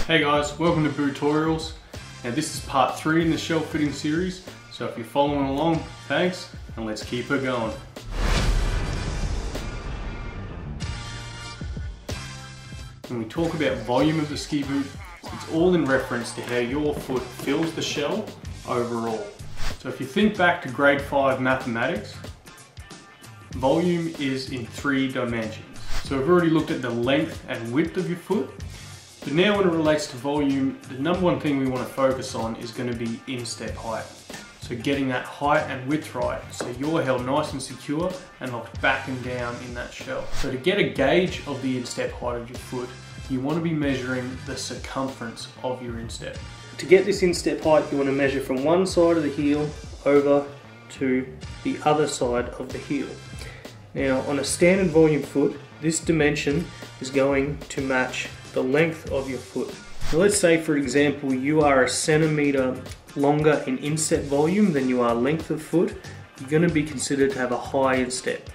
Hey guys, welcome to Bootorials. Now this is part 3 in the shelf fitting series, so if you're following along, thanks, and let's keep it going. When we talk about volume of the ski boot, it's all in reference to how your foot fills the shell overall. So if you think back to grade 5 mathematics, volume is in 3 dimensions. So we've already looked at the length and width of your foot, but now when it relates to volume, the number one thing we want to focus on is going to be instep height. So getting that height and width right, so you're held nice and secure and locked back and down in that shell. So to get a gauge of the instep height of your foot, you want to be measuring the circumference of your instep. To get this instep height, you want to measure from one side of the heel over to the other side of the heel. Now on a standard volume foot, this dimension is going to match the length of your foot. Now let's say for example you are a centimetre longer in instep volume than you are length of foot, you're going to be considered to have a high instep.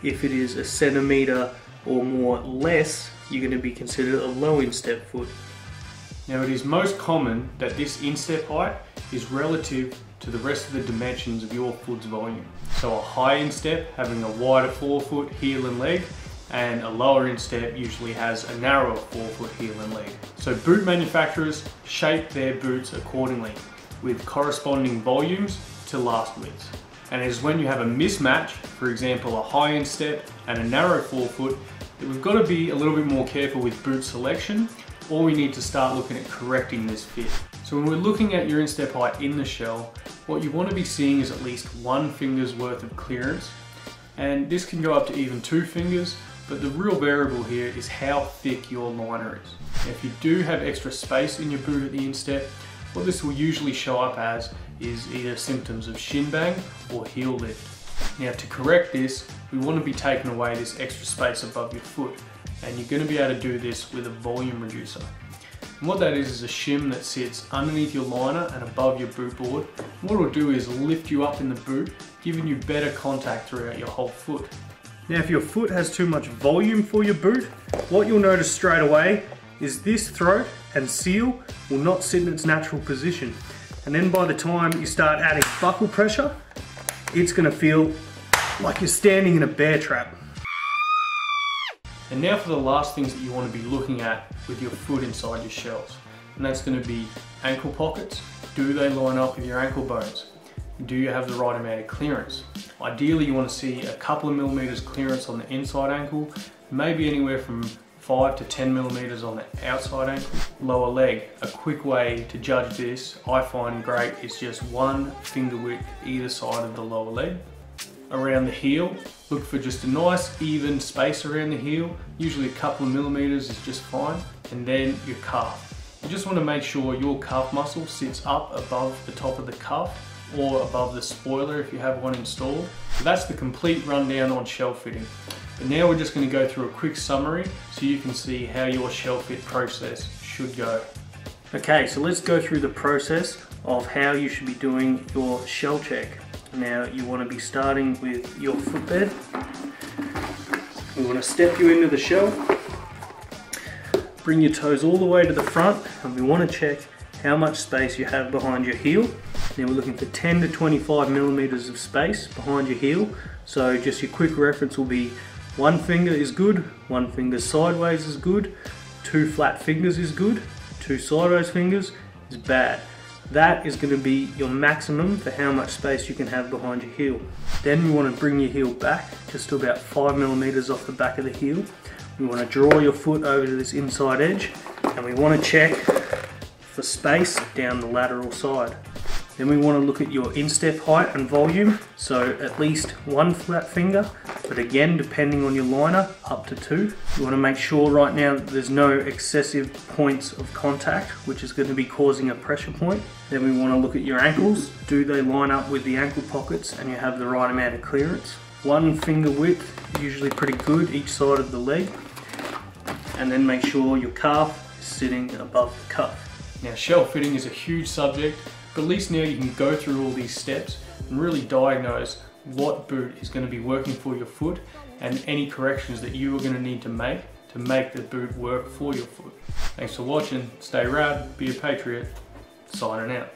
If it is a centimetre or more less, you're going to be considered a low instep foot. Now it is most common that this instep height is relative to the rest of the dimensions of your foot's volume. So a high instep having a wider forefoot, heel and leg, and a lower instep usually has a narrower forefoot, heel and leg. So boot manufacturers shape their boots accordingly with corresponding volumes to last widths. And it is when you have a mismatch, for example a high instep and a narrow forefoot, that we've got to be a little bit more careful with boot selection, or we need to start looking at correcting this fit. So when we're looking at your instep height in the shell, what you want to be seeing is at least 1 finger's worth of clearance, and this can go up to even 2 fingers, but the real variable here is how thick your liner is. Now, if you do have extra space in your boot at the instep, what this will usually show up as is either symptoms of shin bang or heel lift. Now to correct this, we want to be taking away this extra space above your foot, and you're going to be able to do this with a volume reducer. And what that is a shim that sits underneath your liner and above your boot board. What it'll do is lift you up in the boot, giving you better contact throughout your whole foot. Now if your foot has too much volume for your boot, what you'll notice straight away is this throat and seal will not sit in its natural position. And then by the time you start adding buckle pressure, it's going to feel like you're standing in a bear trap. And now for the last things that you want to be looking at with your foot inside your shells. And that's going to be ankle pockets. Do they line up with your ankle bones? Do you have the right amount of clearance? Ideally you want to see a couple of millimeters clearance on the inside ankle, maybe anywhere from 5 to 10 millimeters on the outside ankle. Lower leg, a quick way to judge this, I find great, is just 1 finger width either side of the lower leg. Around the heel, look for just a nice even space around the heel, usually a couple of millimeters is just fine. And then your calf. You just want to make sure your calf muscle sits up above the top of the cuff or above the spoiler if you have one installed. So that's the complete rundown on shell fitting. But now we're just going to go through a quick summary so you can see how your shell fit process should go. Okay, so let's go through the process of how you should be doing your shell check. Now you want to be starting with your footbed. We want to step you into the shell, bring your toes all the way to the front, and we want to check how much space you have behind your heel. Now we're looking for 10 to 25 millimeters of space behind your heel. So just your quick reference will be 1 finger is good, 1 finger sideways is good, 2 flat fingers is good, 2 sideways fingers is bad. That is going to be your maximum for how much space you can have behind your heel. Then we want to bring your heel back just to about 5 millimeters off the back of the heel. We want to draw your foot over to this inside edge, and we want to check for space down the lateral side. Then we want to look at your instep height and volume, so at least 1 flat finger, but again depending on your liner, up to 2. You want to make sure right now that there's no excessive points of contact, which is going to be causing a pressure point. Then we want to look at your ankles. Do they line up with the ankle pockets and you have the right amount of clearance? 1 finger width, usually pretty good each side of the leg. And then make sure your calf is sitting above the cuff. Now shell fitting is a huge subject, but at least now you can go through all these steps and really diagnose what boot is going to be working for your foot and any corrections that you are going to need to make to make the boot work for your foot. Thanks for watching, stay rad, be a patriot, signing out.